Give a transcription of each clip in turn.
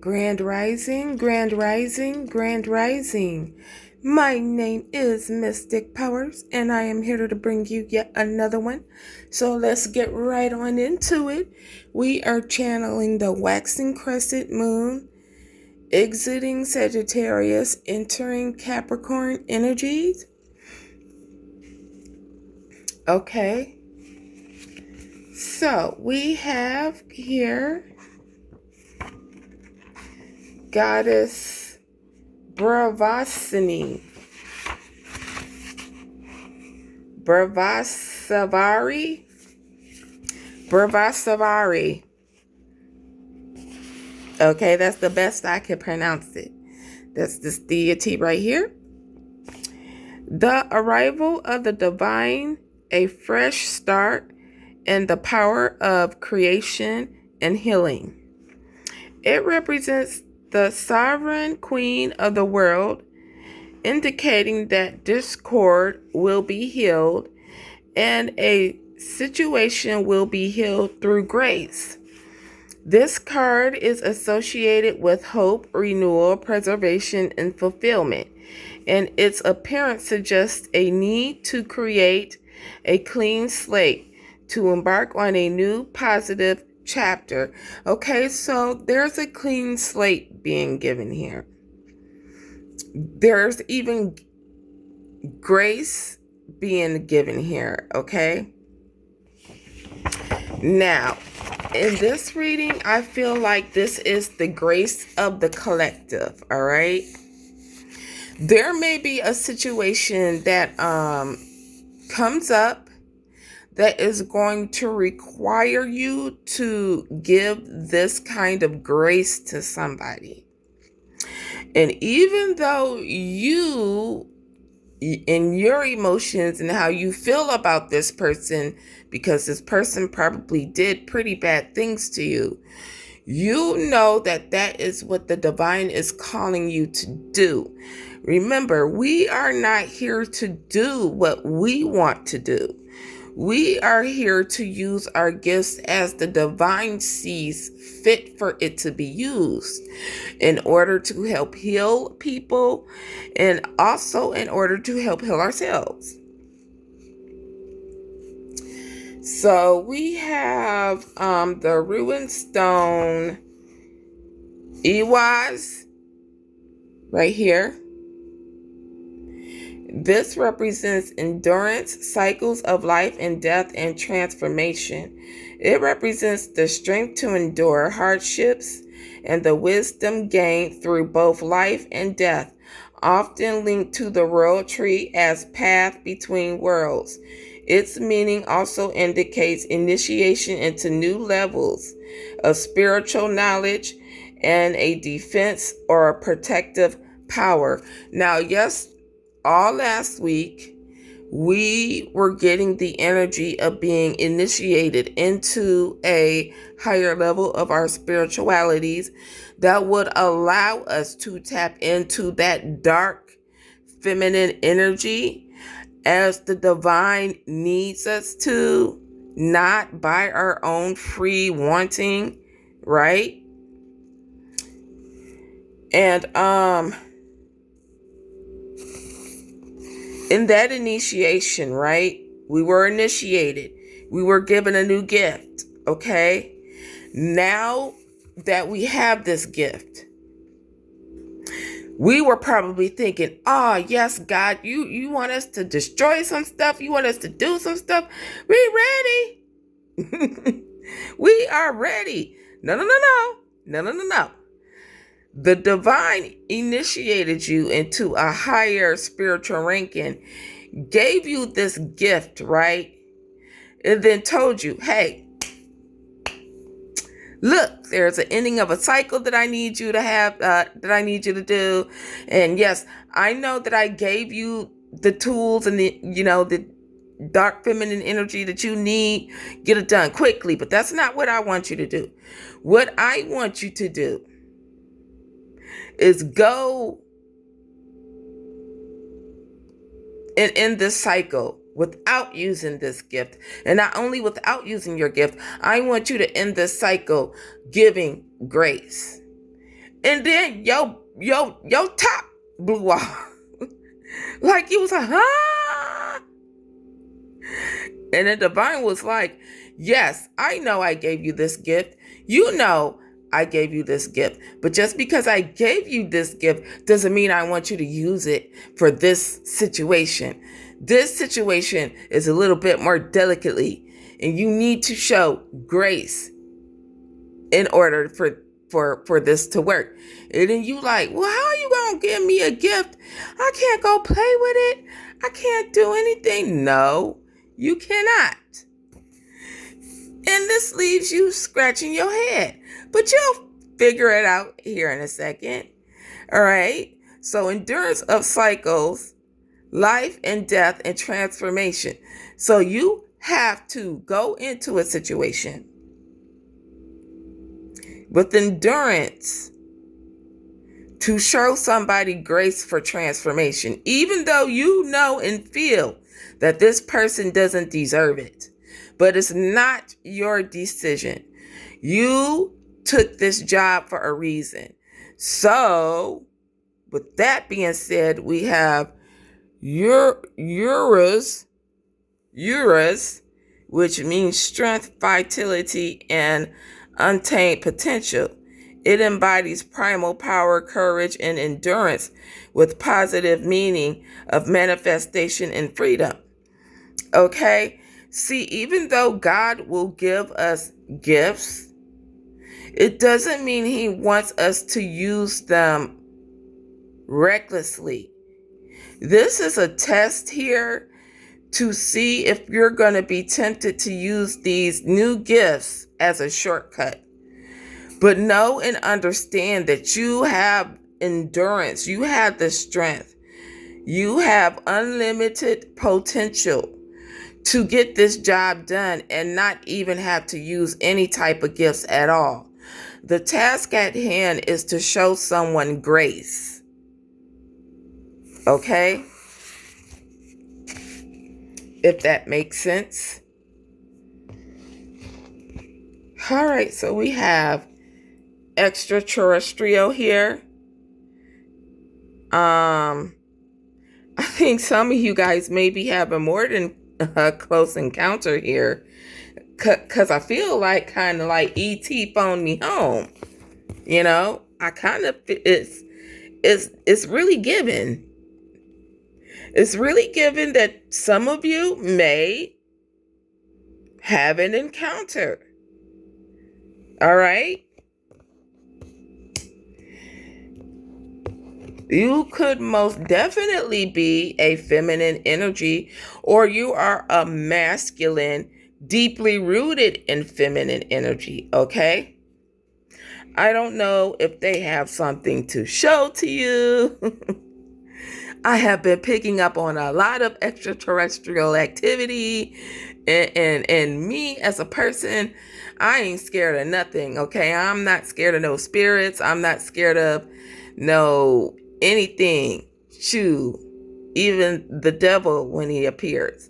Grand Rising, Grand Rising, Grand Rising. My name is Mystic Powers, and I am here to bring you yet another one. So let's get right on into it. We are channeling the waxing crescent moon, exiting Sagittarius, entering Capricorn energies. Okay. So we have here Goddess Bravasini. Bravasavari. Okay, that's the best I can pronounce it. That's this deity right here. The arrival of the divine, a fresh start, and the power of creation and healing. It represents the sovereign queen of the world, indicating that discord will be healed and a situation will be healed through grace. This card is associated with hope, renewal, preservation, and fulfillment, and its appearance suggests a need to create a clean slate, to embark on a new positive chapter. Okay, so there's a clean slate being given here. There's even grace being given here, okay? Now, in this reading, I feel like this is the grace of the collective, all right? There may be a situation that comes up that is going to require you to give this kind of grace to somebody. And even though you, in your emotions and how you feel about this person, because this person probably did pretty bad things to you, you know that that is what the divine is calling you to do. Remember, we are not here to do what we want to do. We are here to use our gifts as the divine sees fit for it to be used, in order to help heal people and also in order to help heal ourselves. So we have the ruined stone Iwas right here. This represents endurance, cycles of life and death, and transformation. It represents the strength to endure hardships and the wisdom gained through both life and death, often linked to the world tree as path between worlds. Its meaning also indicates initiation into new levels of spiritual knowledge and a defense or a protective power. Now, yes, all last week, we were getting the energy of being initiated into a higher level of our spiritualities that would allow us to tap into that dark feminine energy as the divine needs us to, not by our own free wanting, right? And in that initiation, right, we were initiated. We were given a new gift, okay? Now that we have this gift, we were probably thinking, yes, God, you want us to destroy some stuff? You want us to do some stuff? We ready. We are ready. No. The divine initiated you into a higher spiritual ranking, gave you this gift, right? And then told you, hey, look, there's an ending of a cycle that I need you to have, that I need you to do. And yes, I know that I gave you the tools and the dark feminine energy that you need. Get it done quickly, but that's not what I want you to do. What I want you to do is go and end this cycle without using this gift. And not only without using your gift, I want you to end this cycle giving grace. And then your top blew off. Like you was like, huh? And the divine was like, yes, I know I gave you this gift. You know I gave you this gift. But just because I gave you this gift doesn't mean I want you to use it for this situation. This situation is a little bit more delicately, and you need to show grace in order for this to work. And then you like, well, how are you gonna give me a gift? I can't go play with it. I can't do anything. No, you cannot. And this leaves you scratching your head. But you'll figure it out here in a second. All right. So endurance of cycles, life and death and transformation. So you have to go into a situation with endurance to show somebody grace for transformation, even though you know and feel that this person doesn't deserve it. But it's not your decision. You took this job for a reason. So, with that being said, we have Uranus, which means strength, vitality, and untamed potential. It embodies primal power, courage, and endurance with positive meaning of manifestation and freedom. Okay? See, even though God will give us gifts, it doesn't mean He wants us to use them recklessly. This is a test here to see if you're going to be tempted to use these new gifts as a shortcut. But know and understand that you have endurance, you have the strength, you have unlimited potential to get this job done and not even have to use any type of gifts at all. The task at hand is to show someone grace. Okay? If that makes sense. All right, so we have extraterrestrial here. I think some of you guys may be having more than a close encounter here, because I feel like kind of like E.T. phoned me home. You know, I kind of, it's really given. It's really given that some of you may have an encounter. All right? You could most definitely be a feminine energy, or you are a masculine, deeply rooted in feminine energy, okay? I don't know if they have something to show to you. I have been picking up on a lot of extraterrestrial activity, and me as a person, I ain't scared of nothing, okay? I'm not scared of no spirits. I'm not scared of no anything. Shoot, even the devil when he appears.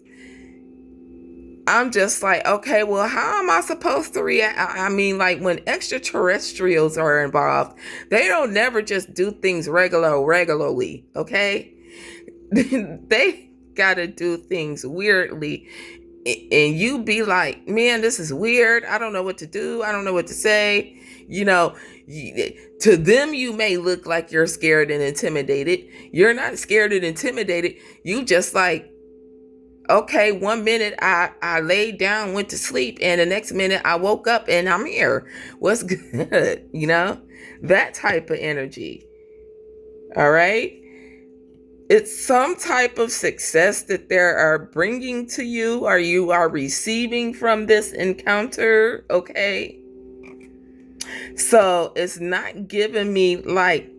I'm just like, okay, well, how am I supposed to react? I mean, like when extraterrestrials are involved, they don't never just do things regularly, okay? They gotta do things weirdly. And you be like, man, this is weird. I don't know what to do. I don't know what to say. You know, to them, you may look like you're scared and intimidated. You're not scared and intimidated. You just like, okay, 1 minute I laid down, went to sleep, and the next minute I woke up and I'm here. What's good? You know, that type of energy. All right. It's some type of success that they are bringing to you, or you are receiving from this encounter, okay? So it's not giving me like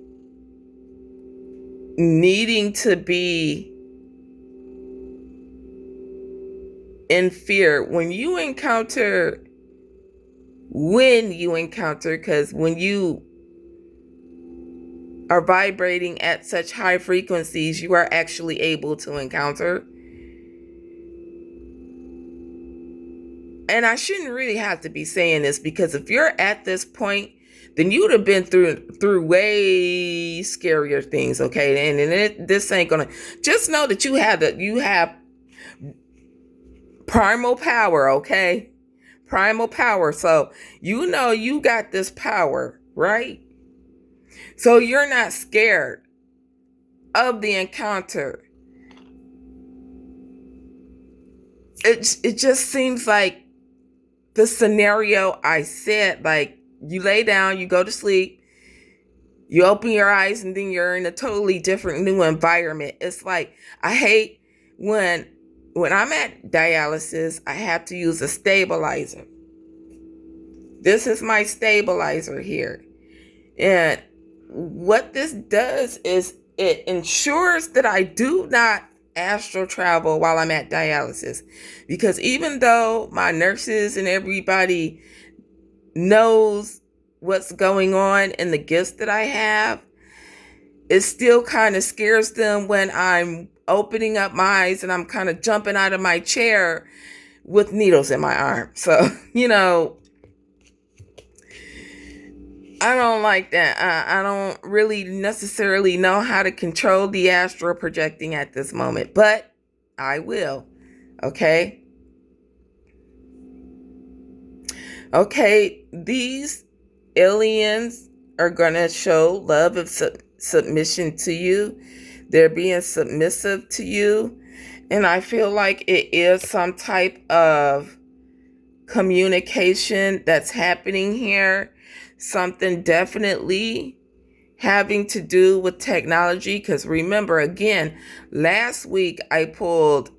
needing to be in fear. When you encounter, because when you are vibrating at such high frequencies, you are actually able to encounter. And I shouldn't really have to be saying this, because if you're at this point, then you'd have been through way scarier things, okay? And this ain't gonna. Just know that you have primal power, okay? Primal power. So you know you got this power, right? So you're not scared of the encounter. It just seems like the scenario I said, like you lay down, you go to sleep, you open your eyes, and then you're in a totally different new environment. It's like, I hate when I'm at dialysis, I have to use a stabilizer. This is my stabilizer here. And what this does is it ensures that I do not astral travel while I'm at dialysis. Because even though my nurses and everybody knows what's going on and the gifts that I have, it still kind of scares them when I'm opening up my eyes and I'm kind of jumping out of my chair with needles in my arm. So, I don't like that. I don't really necessarily know how to control the astral projecting at this moment, but I will. Okay. Okay. These aliens are going to show love of submission to you. They're being submissive to you. And I feel like it is some type of communication that's happening here. Something definitely having to do with technology. Because remember, again, last week I pulled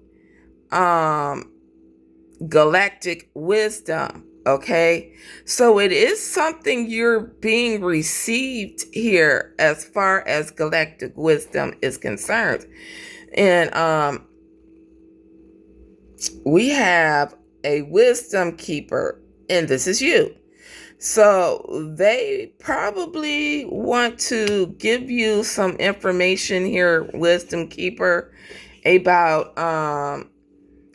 galactic wisdom. Okay, so it is something you're being received here as far as galactic wisdom is concerned. And we have a wisdom keeper, and this is you. So they probably want to give you some information here, wisdom keeper, about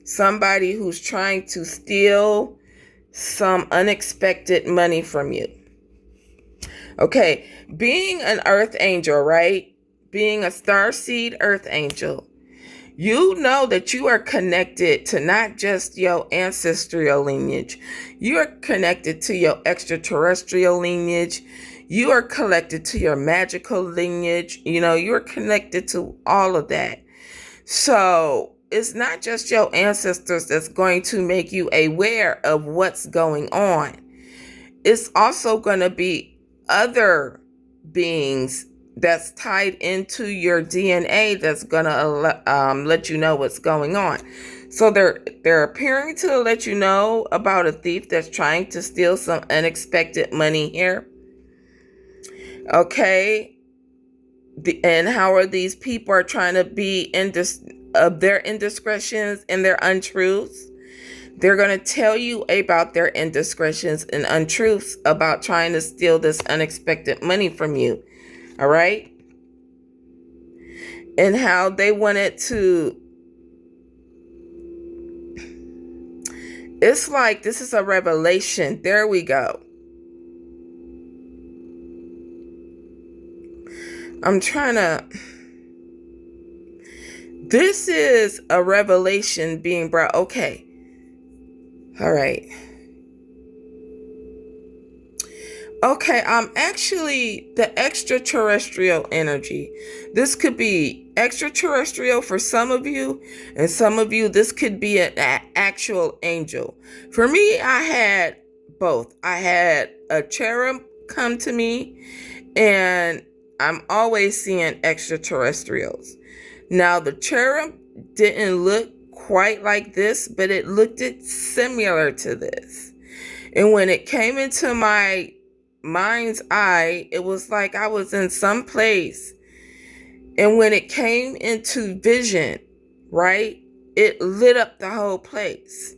somebody who's trying to steal some unexpected money from you. Okay, being an earth angel, right? Being a starseed earth angel, you know that you are connected to not just your ancestral lineage. You are connected to your extraterrestrial lineage. You are connected to your magical lineage. You're connected to all of that. So it's not just your ancestors that's going to make you aware of what's going on. It's also going to be other beings that's tied into your DNA that's going to let you know what's going on. So they're appearing to let you know about a thief that's trying to steal some unexpected money here. Okay. And how are these people are trying to be of their indiscretions and their untruths? They're going to tell you about their indiscretions and untruths about trying to steal this unexpected money from you. All right? And how they wanted to. It's like this is a revelation. There we go. I'm trying to. This is a revelation being brought. Okay. All right. Okay, actually the extraterrestrial energy. This could be extraterrestrial for some of you, and some of you, this could be an actual angel. For me, I had both. I had a cherub come to me, and I'm always seeing extraterrestrials. Now, the cherub didn't look quite like this, but it looked similar to this. And when it came into my mind's eye, it was like I was in some place. And when it came into vision, right, it lit up the whole place.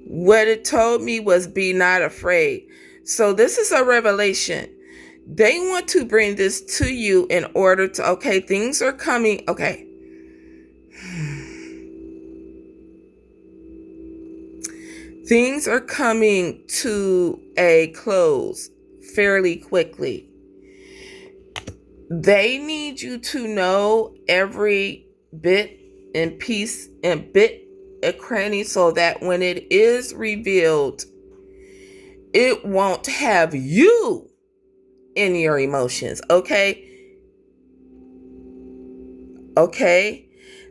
What it told me was, be not afraid. So this is a revelation. They want to bring this to you in order to, okay, things are coming. Okay. Things are coming to a close fairly quickly. They need you to know every bit and piece and bit and cranny so that when it is revealed, it won't have you in your emotions. Okay?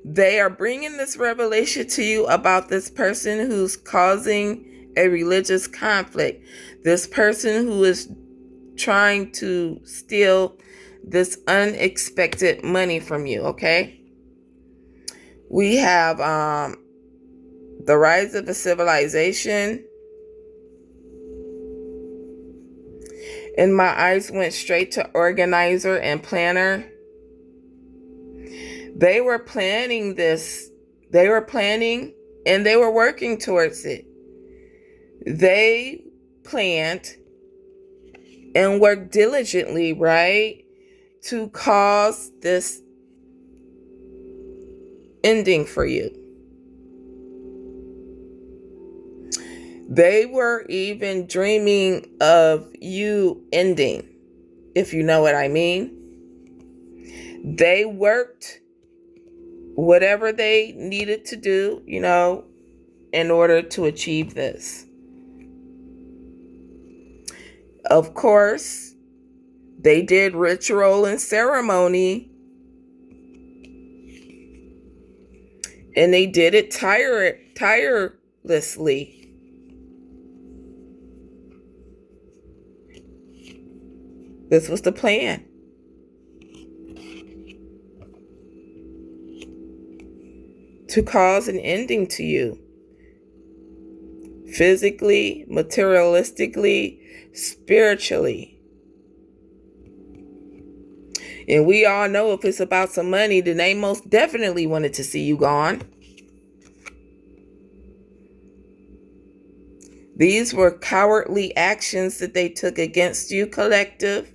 They are bringing this revelation to you about this person who's causing a religious conflict. This person who is trying to steal this unexpected money from you. Okay? We have the rise of a civilization. And my eyes went straight to organizer and planner. They were planning this. They were planning and they were working towards it. They planned and worked diligently, right, to cause this ending for you. They were even dreaming of you ending, if you know what I mean. They worked whatever they needed to do, in order to achieve this. Of course, they did ritual and ceremony, and they did it tirelessly. This was the plan. To cause an ending to you. Physically, materialistically, spiritually. And we all know if it's about some money, then they most definitely wanted to see you gone. These were cowardly actions that they took against you, collective.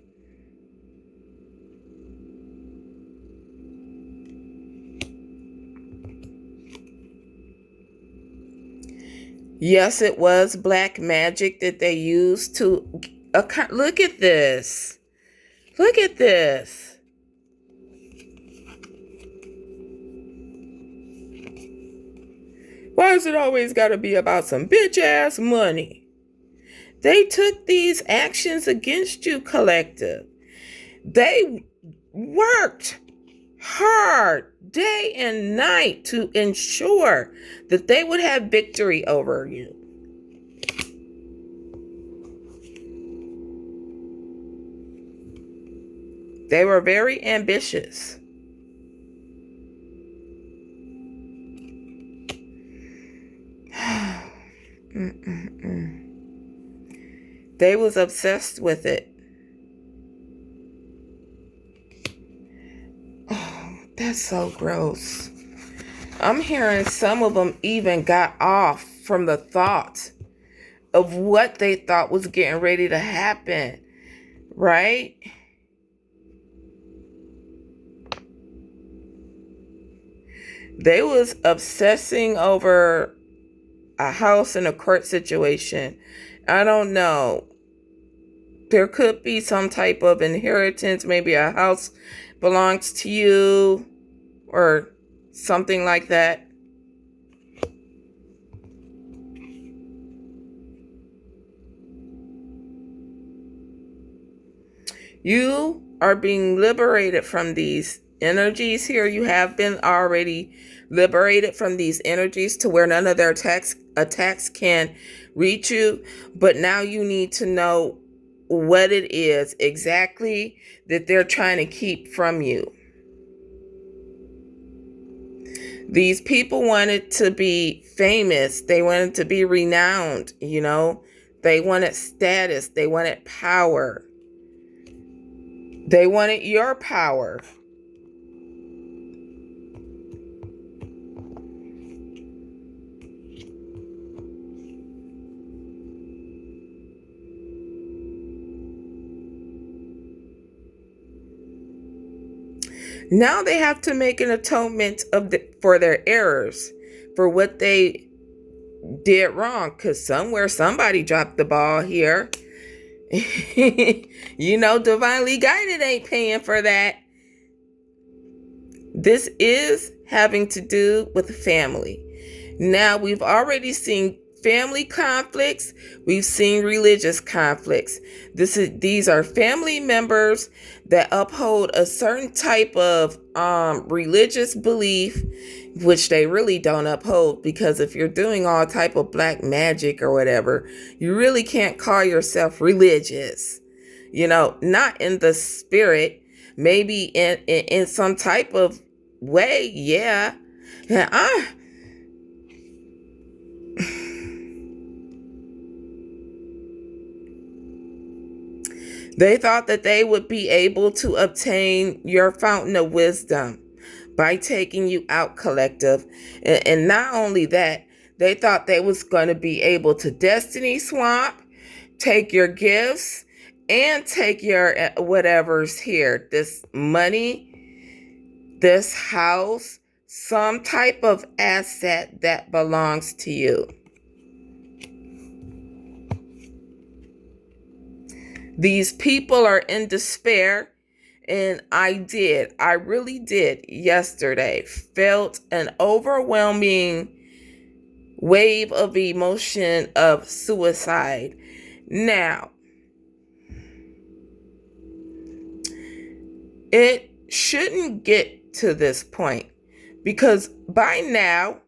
Yes, it was black magic that they used to... Look at this. Look at this. Why is it always got to be about some bitch-ass money? They took these actions against you, collective. They worked hard day and night to ensure that they would have victory over you. They were very ambitious. They was obsessed with it. Oh, that's so gross. I'm hearing some of them even got off from the thought of what they thought was getting ready to happen, right? They was obsessing over a house in a court situation. I don't know. There could be some type of inheritance. Maybe a house belongs to you or something like that. You are being liberated from these energies here. You have been already liberated from these energies to where none of their attacks can reach you. But now you need to know what it is exactly that they're trying to keep from you. These people wanted to be famous. They wanted to be renowned, They wanted status. They wanted power. They wanted your power. Now they have to make an atonement for their errors, for what they did wrong, because somewhere somebody dropped the ball here. You know, divinely guided ain't paying for that. This is having to do with family. Now, we've already seen family conflicts. We've seen religious conflicts. These are family members that uphold a certain type of religious belief, which they really don't uphold, because if you're doing all type of black magic or whatever, you really can't call yourself religious. You know, not in the spirit, maybe in some type of way, yeah. They thought that they would be able to obtain your fountain of wisdom by taking you out, collective. And not only that, they thought they was going to be able to destiny swap, take your gifts, and take your whatever's here, this money, this house, some type of asset that belongs to you. These people are in despair, and I really did yesterday felt an overwhelming wave of emotion of suicide. Now, it shouldn't get to this point, because by now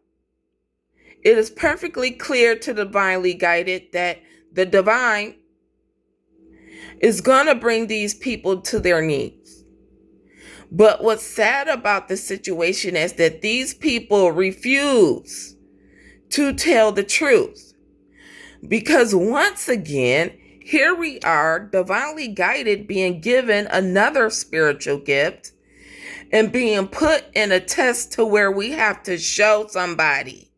it is perfectly clear to the divinely guided that the divine is going to bring these people to their knees. But what's sad about the situation is that these people refuse to tell the truth. Because once again, here we are, divinely guided, being given another spiritual gift and being put in a test to where we have to show somebody.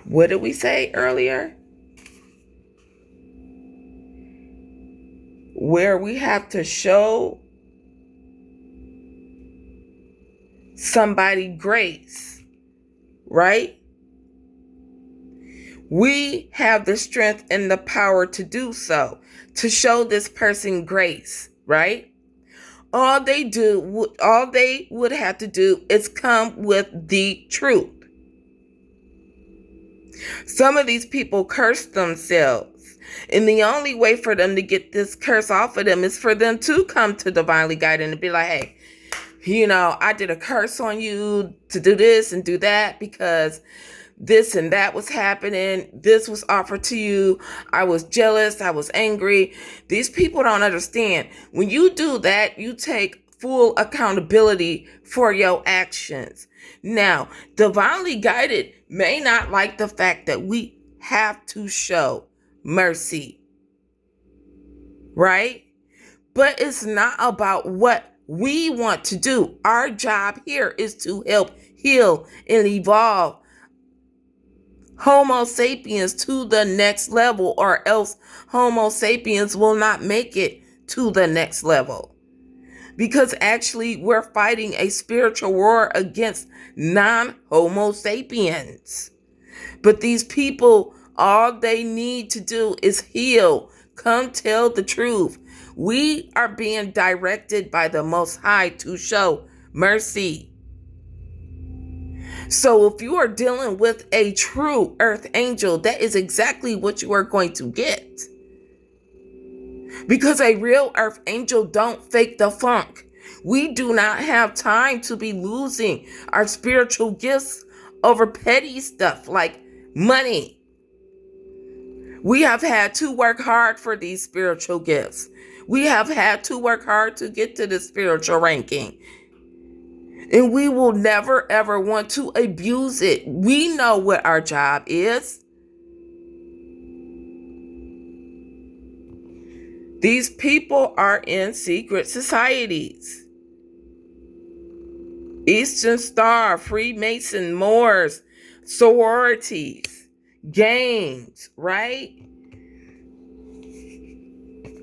What did we say earlier? Where we have to show somebody grace, right? We have the strength and the power to do so, to show this person grace, right? All they would have to do is come with the truth. Some of these people curse themselves. And the only way for them to get this curse off of them is for them to come to divinely guided and be like, hey, you know, I did a curse on you to do this and do that because this and that was happening. This was offered to you. I was jealous. I was angry. These people don't understand. When you do that, you take full accountability for your actions. Now, divinely guided may not like the fact that we have to show mercy, right? But it's not about what we want to do. Our job here is to help heal and evolve Homo sapiens to the next level, or else Homo sapiens will not make it to the next level. Because actually we're fighting a spiritual war against non-Homo sapiens. But these people, all they need to do is heal. Come tell the truth. We are being directed by the Most High to show mercy. So if you are dealing with a true earth angel, that is exactly what you are going to get. Because a real earth angel don't fake the funk. We do not have time to be losing our spiritual gifts over petty stuff like money. We have had to work hard for these spiritual gifts. We have had to work hard to get to the spiritual ranking. And we will never, ever want to abuse it. We know what our job is. These people are in secret societies. Eastern Star, Freemason, Moors, sororities, gangs, right?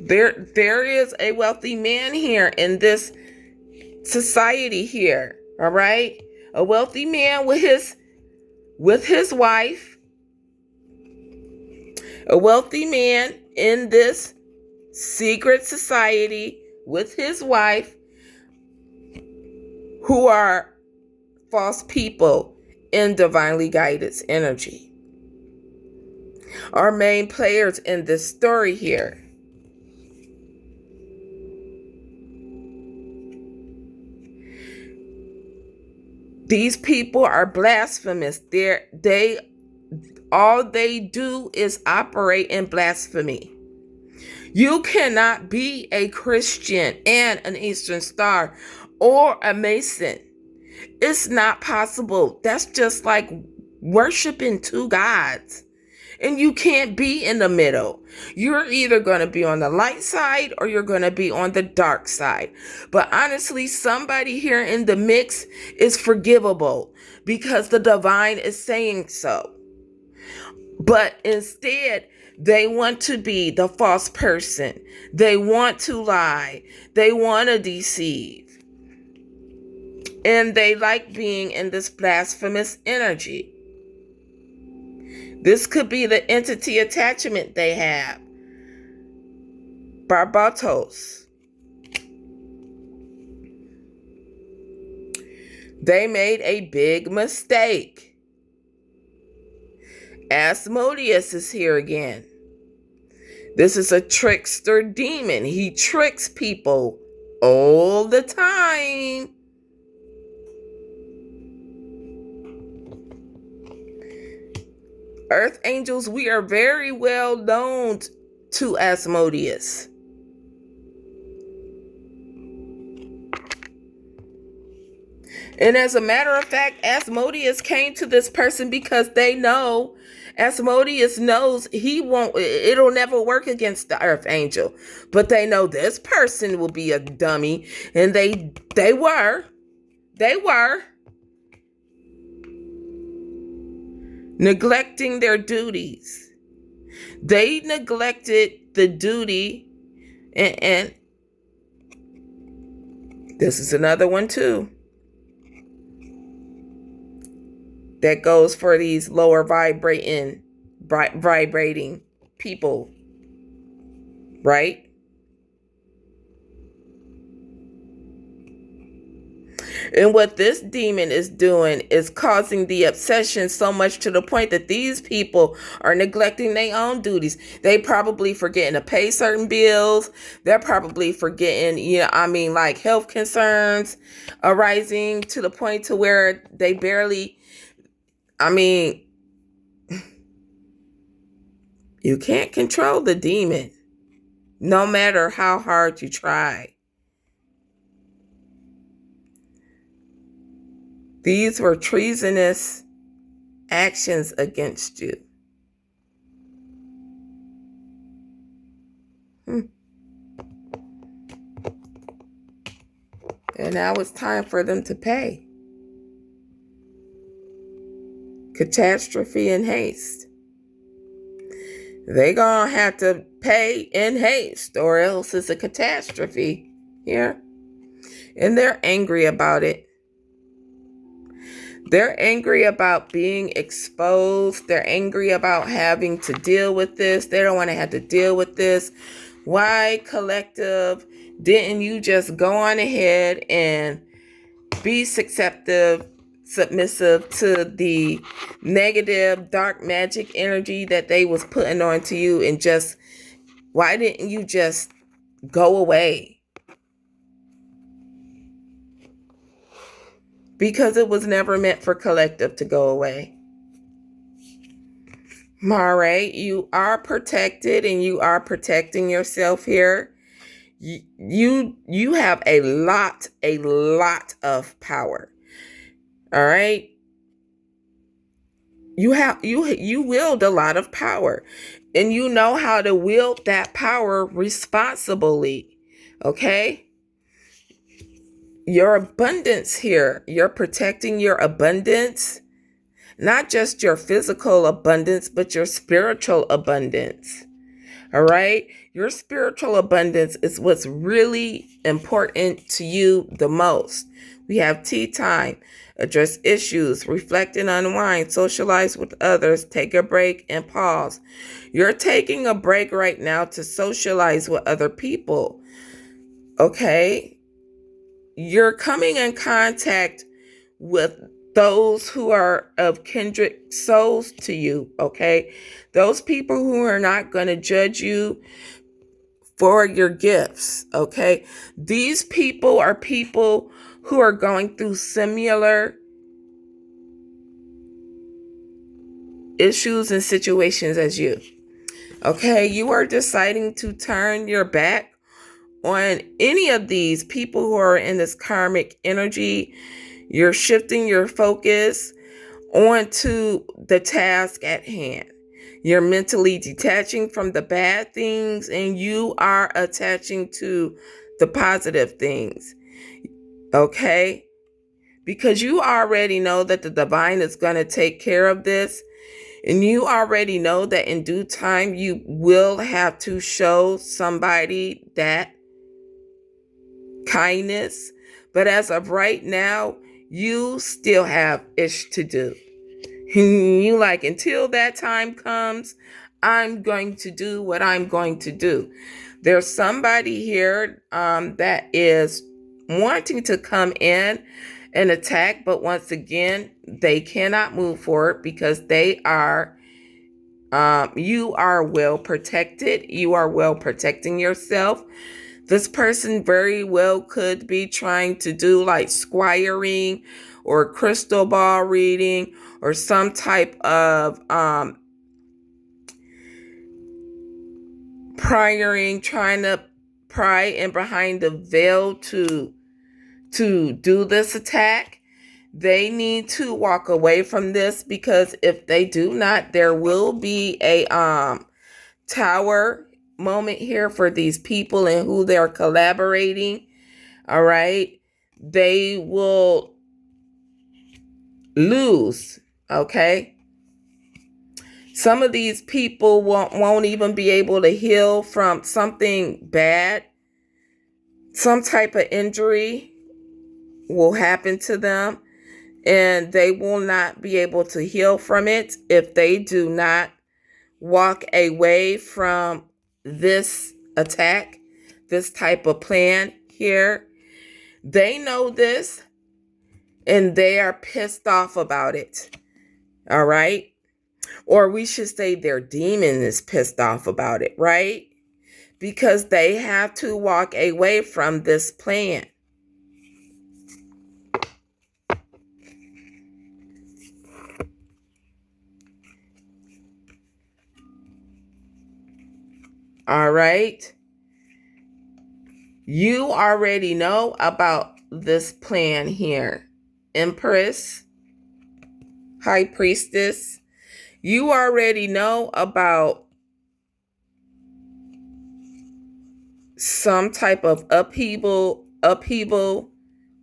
There is a wealthy man here in this society here, all right? A wealthy man with his wife, A wealthy man in this secret society with his wife, who are false people in divinely guided energy, are main players in this story here. These people are blasphemous. All they do is operate in blasphemy. You cannot be a Christian and an Eastern Star or a Mason. It's not possible. That's just like worshiping two gods. And you can't be in the middle. You're either going to be on the light side or you're going to be on the dark side. But honestly, somebody here in the mix is forgivable because the divine is saying so. But instead, they want to be the false person. They want to lie. They want to deceive. And they like being in this blasphemous energy. This could be the entity attachment they have. Barbatos. They made a big mistake. Asmodeus is here again. This is a trickster demon. He tricks people all the time. Earth angels, we are very well known to Asmodeus. And as a matter of fact, Asmodeus came to this person because they know, Asmodeus knows it'll never work against the earth angel. But they know this person will be a dummy. And they were neglecting their duties. They neglected the duty, and this is another one too that goes for these lower vibrating people, right? And what this demon is doing is causing the obsession so much to the point that these people are neglecting their own duties. They probably forgetting to pay certain bills. They're probably forgetting, like health concerns arising to the point to where they barely, you can't control the demon no matter how hard you try. These were treasonous actions against you. And now it's time for them to pay. Catastrophe in haste. They gonna have to pay in haste, or else it's a catastrophe here. And they're angry about it. They're angry about being exposed. They're angry about having to deal with this. They don't want to have to deal with this. Why, collective, didn't you just go on ahead and be submissive to the negative dark magic energy that they was putting onto you, and why didn't you just go away? Because it was never meant for collective to go away. Mare, you are protected and you are protecting yourself here. You have a lot of power. All right? You wield a lot of power, and you know how to wield that power responsibly. Okay? Your abundance here, you're protecting your abundance, not just your physical abundance, but your spiritual abundance. All right? Your spiritual abundance is what's really important to you the most. We have tea time, address issues, reflect and unwind, socialize with others, take a break and pause. You're taking a break right now to socialize with other people. Okay? You're coming in contact with those who are of kindred souls to you, okay? Those people who are not going to judge you for your gifts, okay? These people are people who are going through similar issues and situations as you, okay? You are deciding to turn your back on any of these people who are in this karmic energy. You're shifting your focus onto the task at hand. You're mentally detaching from the bad things and you are attaching to the positive things. Okay? Because you already know that the divine is going to take care of this. And you already know that in due time you will have to show somebody that kindness. But as of right now, you still have ish to do. You like, until that time comes, I'm going to do what I'm going to do. There's somebody here that is wanting to come in and attack, but once again, they cannot move forward because they are, you are well protected. You are well protecting yourself. This person very well could be trying to do like squiring or crystal ball reading or some type of prying, trying to pry in behind the veil to do this attack. They need to walk away from this because if they do not, there will be a tower moment here for these people and who they're collaborating. All right. They will lose. Okay. Some of these people won't even be able to heal from something bad. Some type of injury will happen to them and they will not be able to heal from it if they do not walk away from this attack, this type of plan here. They know this and they are pissed off about it. All right. Or we should say their demon is pissed off about it, right? Because they have to walk away from this plan. All right. You already know about this plan here. Empress, High Priestess. You already know about some type of upheaval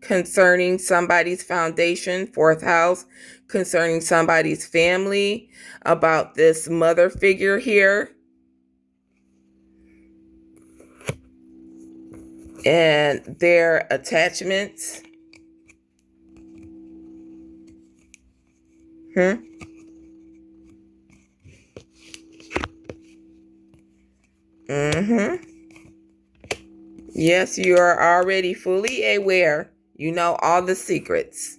concerning somebody's foundation, fourth house, concerning somebody's family, about this mother figure here. And their attachments. Yes, you are already fully aware. You know all the secrets.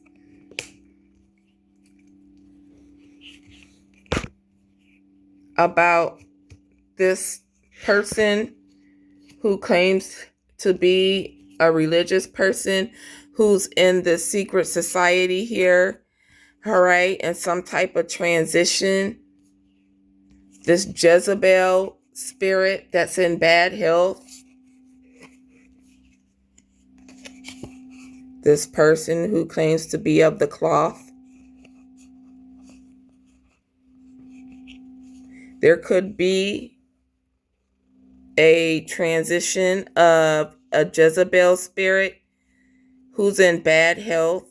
About this person who claims to be a religious person who's in the secret society here. All right. And some type of transition. This Jezebel spirit that's in bad health. This person who claims to be of the cloth. There could be a transition of a Jezebel spirit who's in bad health,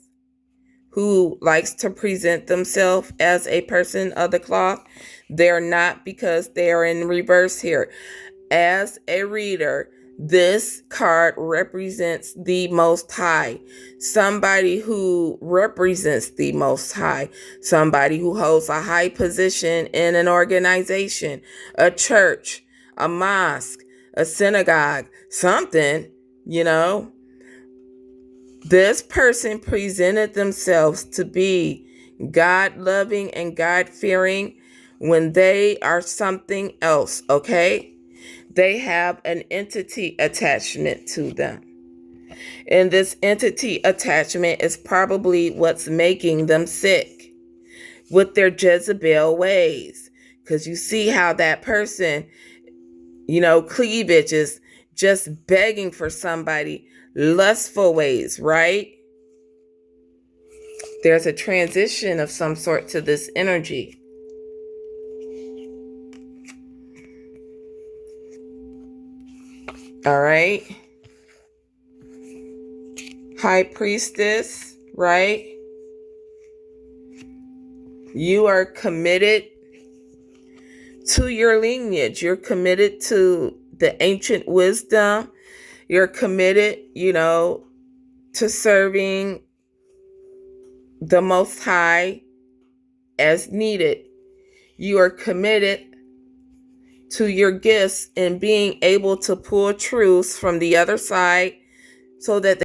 who likes to present themselves as a person of the cloth. They're not, because they are in reverse here. As a reader, This card represents the Most High, somebody who represents the Most High, somebody who holds a high position in an organization, a church, a mosque, a synagogue, something, you know. This person presented themselves to be God-loving and God-fearing when they are something else, okay? They have an entity attachment to them. And this entity attachment is probably what's making them sick with their Jezebel ways. Because you see how that person, cleavage is just begging for somebody, lustful ways, right? There's a transition of some sort to this energy. All right. High Priestess, right? You are committed to your lineage. You're committed to the ancient wisdom. You're committed, to serving the Most High as needed. You are committed to your gifts and being able to pull truths from the other side so that